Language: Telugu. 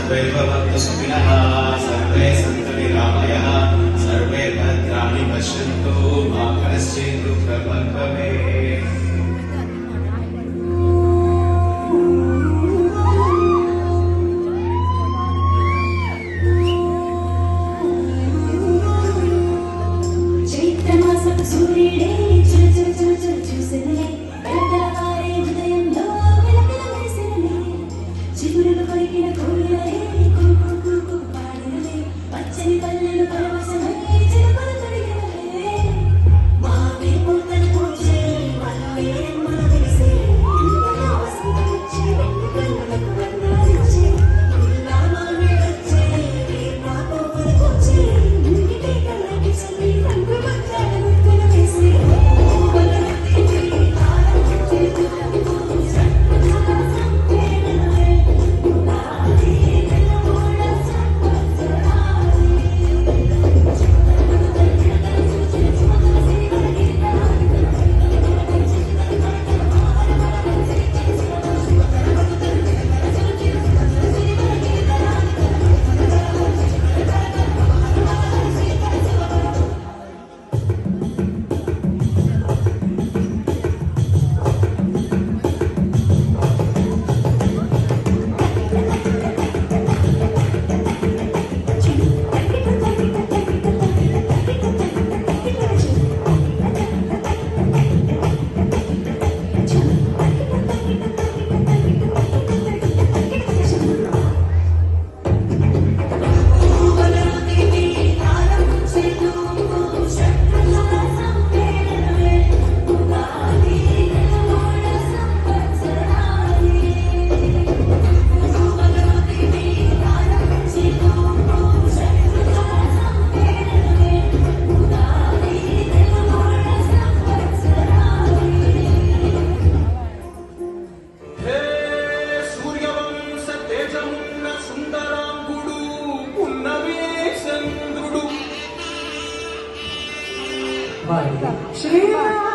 सर्वे भवन्तु सुखिनः सर्वे सन्तु निरामयाः सर्वे भद्राणि पश्यन्तु मा कश्चित् दुःखभाग् भवेत्। సూర్యుడే చూసెనలే తెల్లవారే ఉదయంలో వెలకల మెరిసెనలే చిగురులు కొరికిన కోయిలలే కుకు పాడినలే పచ్చని పల్లెలు పరవశమై చిలుకలు తొడిగినలే మావే పూతలు పూచే మనవే మన తెలిసే ఇంతలో వసంతం వచ్చే రెండు కన్నులకు బంగారిచ్చే ఇలా మామే వచ్చే నా కోపలు పూచే ఇంటికే కళ్ళకి చల్లి రంగు బంగారు శ్రీరామ్